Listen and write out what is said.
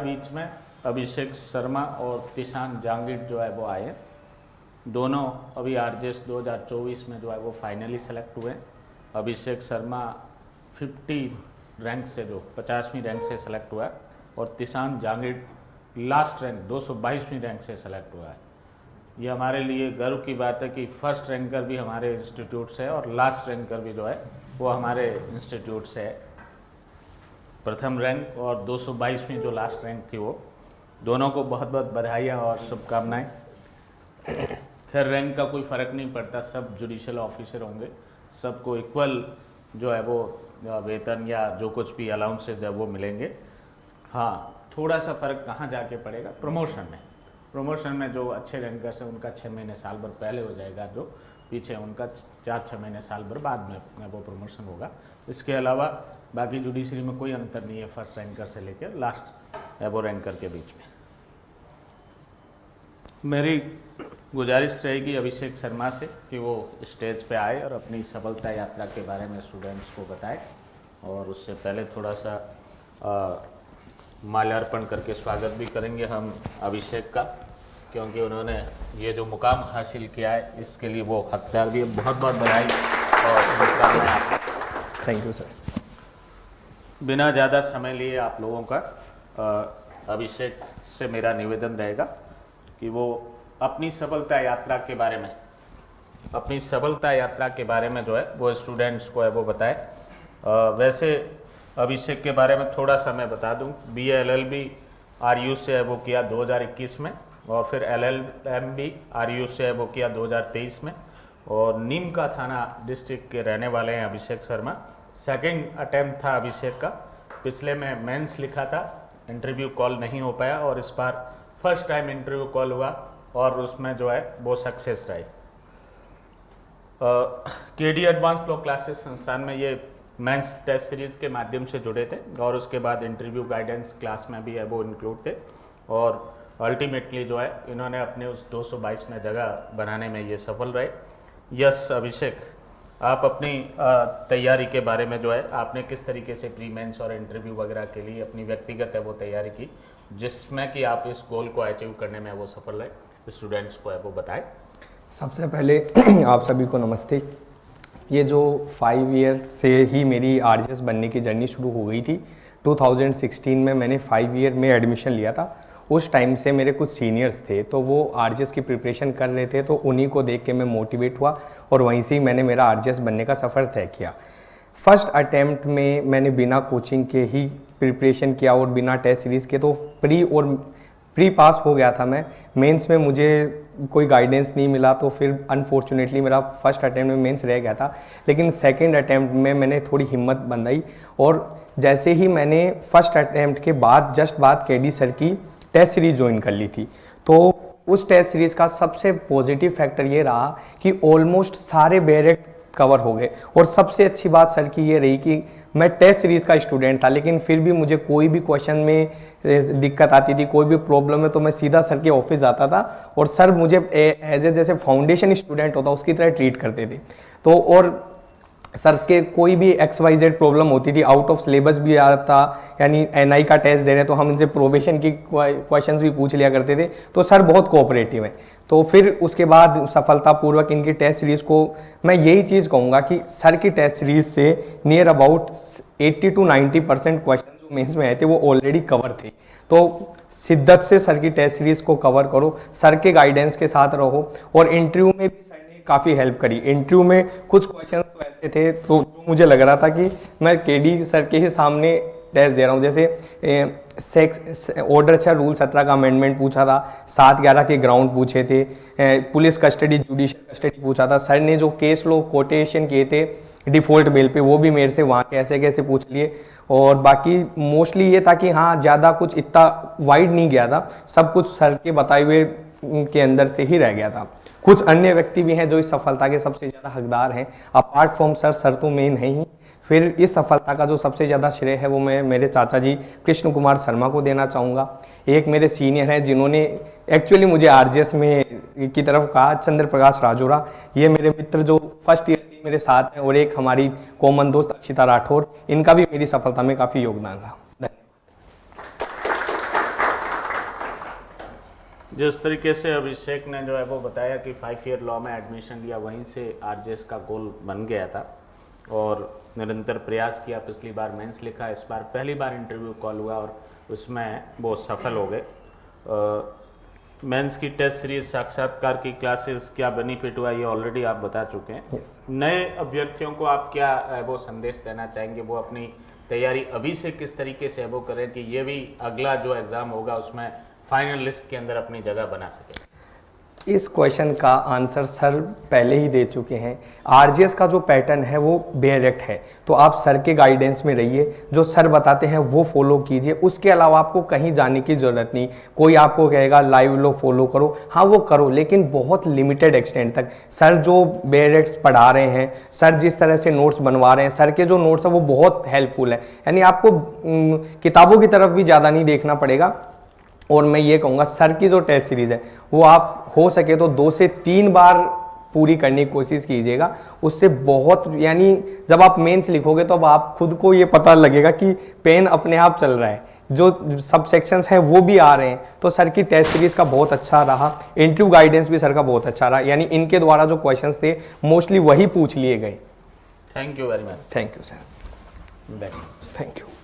बीच में अभिषेक शर्मा और तिशान जांगिड जो है वो आए। दोनों अभी आरजेएस 2024 में जो है वो फाइनली सेलेक्ट हुए। अभिषेक शर्मा 50 रैंक से जो 50वीं रैंक से सेलेक्ट हुआ है और तिशान जांगिड लास्ट रैंक 222वीं रैंक से सेलेक्ट हुआ है। ये हमारे लिए गर्व की बात है कि फर्स्ट रैंकर भी हमारे इंस्टीट्यूट से है और लास्ट रैंकर भी जो है वो हमारे इंस्टीट्यूट से है। प्रथम रैंक और 222वीं जो लास्ट रैंक थी वो दोनों को बहुत बहुत बधाइयाँ और शुभकामनाएं। खैर रैंक का कोई फ़र्क नहीं पड़ता, सब जुडिशियल ऑफिसर होंगे, सबको इक्वल जो है वो वेतन या जो कुछ भी अलाउंसेज है वो मिलेंगे। हाँ, थोड़ा सा फ़र्क कहाँ जाके पड़ेगा, प्रमोशन में जो अच्छे रैंकर्स हैं उनका 6 महीने साल भर पहले हो जाएगा, जो पीछे उनका 4-6 महीने साल भर बाद में वो प्रमोशन होगा। इसके अलावा बाकी जुडिशरी में कोई अंतर नहीं है फर्स्ट रैंकर से लेकर लास्ट एबो रैंकर के बीच में। मेरी गुजारिश रहेगी अभिषेक शर्मा से कि वो स्टेज पे आए और अपनी सफलता यात्रा के बारे में स्टूडेंट्स को बताए। और उससे पहले थोड़ा सा माल्यार्पण करके स्वागत भी करेंगे हम अभिषेक का, क्योंकि उन्होंने ये जो मुकाम हासिल किया है इसके लिए वो हकदार भी है। बहुत बहुत बधाई और शुभकामनाएं आपको। Thank you sir. बिना ज़्यादा समय लिए आप लोगों का अभिषेक से मेरा निवेदन रहेगा कि वो अपनी सफलता यात्रा के बारे में जो है वो स्टूडेंट्स को है वो बताए। वैसे अभिषेक के बारे में थोड़ा सा मैं बता दूं, BA LLB RU से है वो किया 2021 में और फिर LLMB RU से है वो किया 2023 में और नीम का थाना डिस्ट्रिक्ट के रहने वाले हैं अभिषेक शर्मा। सेकंड अटेम्प्ट था अभिषेक का, पिछले में मेंस लिखा था, इंटरव्यू कॉल नहीं हो पाया और इस बार फर्स्ट टाइम इंटरव्यू कॉल हुआ और उसमें जो है वो सक्सेस रही। KD एडवांस लॉ क्लासेस संस्थान में ये मेंस टेस्ट सीरीज के माध्यम से जुड़े थे और उसके बाद इंटरव्यू गाइडेंस क्लास में भी है वो इंक्लूड थे और अल्टीमेटली जो है इन्होंने अपने उस 222 में जगह बनाने में ये सफल रहे। यस अभिषेक, आप अपनी तैयारी के बारे में जो है आपने किस तरीके से प्री मेंस और इंटरव्यू वगैरह के लिए अपनी व्यक्तिगत है वो तैयारी की जिसमें कि आप इस गोल को अचीव करने में वो सफल रहे, स्टूडेंट्स को है वो बताएं। सबसे पहले आप सभी को नमस्ते। ये जो 5 ईयर से ही मेरी आरजेएस बनने की जर्नी शुरू हो गई थी। 2016 में मैंने 5 ईयर में एडमिशन लिया था। उस टाइम से मेरे कुछ सीनियर्स थे तो वो आरजेएस की प्रिपरेशन कर रहे थे, तो उन्हीं को देख के मैं मोटिवेट हुआ और वहीं से ही मैंने मेरा आरजेएस बनने का सफ़र तय किया। फर्स्ट अटेम्प्ट में मैंने बिना कोचिंग के ही प्रिपरेशन किया और बिना टेस्ट सीरीज़ के तो प्री पास हो गया था मैं। मेंस में मुझे कोई गाइडेंस नहीं मिला तो फिर अनफॉर्चुनेटली मेरा फर्स्ट अटेम्प्ट में मेंस रह गया था। लेकिन सेकंड अटेम्प्ट में मैंने थोड़ी हिम्मत बंधाई और जैसे ही मैंने फर्स्ट अटेम्प्ट के बाद जस्ट बाद KD सर की टेस्ट सीरीज ज्वाइन कर ली थी, तो उस टेस्ट सीरीज़ का सबसे पॉजिटिव फैक्टर ये रहा कि ऑलमोस्ट सारे बैरेक्ट कवर हो गए। और सबसे अच्छी बात सर की ये रही कि मैं टेस्ट सीरीज़ का स्टूडेंट था लेकिन फिर भी मुझे कोई भी क्वेश्चन में दिक्कत आती थी, कोई भी प्रॉब्लम है तो मैं सीधा सर के ऑफिस जाता था और सर मुझे एज ए जैसे फाउंडेशन स्टूडेंट होता उसकी तरह ट्रीट करते थे। तो और सर के कोई भी XYZ प्रॉब्लम होती थी, आउट ऑफ सिलेबस भी आता, यानी NI का टेस्ट दे रहे तो हम इनसे प्रोबेशन की क्वेश्चंस भी पूछ लिया करते थे। तो सर बहुत कोऑपरेटिव हैं। तो फिर उसके बाद सफलतापूर्वक इनकी टेस्ट सीरीज़ को मैं यही चीज़ कहूँगा कि सर की टेस्ट सीरीज़ से नियर अबाउट 80 to 90% क्वेश्चन जो मेंस में आए थे वो ऑलरेडी कवर थे। तो शिद्दत से सर की टेस्ट सीरीज़ को कवर करो, सर के गाइडेंस के साथ रहो। और इंटरव्यू में भी सर ने काफ़ी हेल्प करी। इंटरव्यू में कुछ क्वेश्चन तो ऐसे थे तो मुझे लग रहा था कि मैं KD सर के ही सामने टेस्ट दे रहा हूँ। जैसे ऑर्डर 6 रूल 17 का अमेंडमेंट पूछा था, 7-11 के ग्राउंड पूछे थे, पुलिस कस्टडी जुडिशियल कस्टडी पूछा था। सर ने जो केस लो कोटेशन किए थे डिफ़ॉल्ट बेल पे वो भी मेरे से वहाँ कैसे कैसे पूछ लिए। और बाकी मोस्टली ये था कि हाँ ज़्यादा कुछ इतना वाइड नहीं गया था, सब कुछ सर के बताए हुए के अंदर से ही रह गया था। कुछ अन्य व्यक्ति भी हैं जो इस सफलता के सबसे ज़्यादा हकदार हैं अपार्ट फ्रॉम सर तो मेन है ही। फिर इस सफलता का जो सबसे ज़्यादा श्रेय है वो मैं मेरे चाचा जी कृष्ण कुमार शर्मा को देना चाहूँगा। एक मेरे सीनियर हैं जिन्होंने एक्चुअली मुझे आरजेएस में की तरफ कहा, चंद्र प्रकाश राजोरा। ये मेरे मित्र जो फर्स्ट ईयर से मेरे साथ हैं और एक हमारी कॉमन दोस्त अक्षिता राठौर, इनका भी मेरी सफलता में काफ़ी योगदान रहा। जिस तरीके से अभिषेक ने जो है वो बताया कि 5 ईयर लॉ में एडमिशन लिया, वहीं से आरजेएस का गोल बन गया था और निरंतर प्रयास किया। पिछली बार मेंस लिखा, इस बार पहली बार इंटरव्यू कॉल हुआ और उसमें वो सफल हो गए। मेंस की टेस्ट सीरीज, साक्षात्कार की क्लासेस, क्या बेनिफिट हुआ ये ऑलरेडी आप बता चुके हैं। नए अभ्यर्थियों को आप क्या वो संदेश देना चाहेंगे, वो अपनी तैयारी अभी से किस तरीके से वो करें कि ये भी अगला जो एग्ज़ाम होगा उसमें फाइनल लिस्ट के अंदर अपनी जगह बना सके? इस क्वेश्चन का आंसर सर पहले ही दे चुके हैं। आरजीएस का जो पैटर्न है वो डायरेक्ट है, तो आप सर के गाइडेंस में रहिए, जो सर बताते हैं वो फॉलो कीजिए। उसके अलावा आपको कहीं जाने की ज़रूरत नहीं। कोई आपको कहेगा लाइव लो फॉलो करो, हाँ वो करो, लेकिन बहुत लिमिटेड एक्सटेंट तक। सर जो डायरेक्ट पढ़ा रहे हैं, सर जिस तरह से नोट्स बनवा रहे हैं, सर के जो नोट्स हैं वो बहुत हेल्पफुल है। यानी आपको किताबों की तरफ भी ज़्यादा नहीं देखना पड़ेगा। और मैं ये कहूँगा सर की जो टेस्ट सीरीज़ है वो आप हो सके तो 2 से 3 बार पूरी करने की कोशिश कीजिएगा। उससे बहुत, यानी जब आप मेंस लिखोगे तो अब आप खुद को ये पता लगेगा कि पेन अपने आप चल रहा है, जो सब सेक्शंस हैं वो भी आ रहे हैं। तो सर की टेस्ट सीरीज़ का बहुत अच्छा रहा, इंटरव्यू गाइडेंस भी सर का बहुत अच्छा रहा, यानी इनके द्वारा जो क्वेश्चंस थे मोस्टली वही पूछ लिए गए। Thank you very much. Thank you sir. Back. Thank you.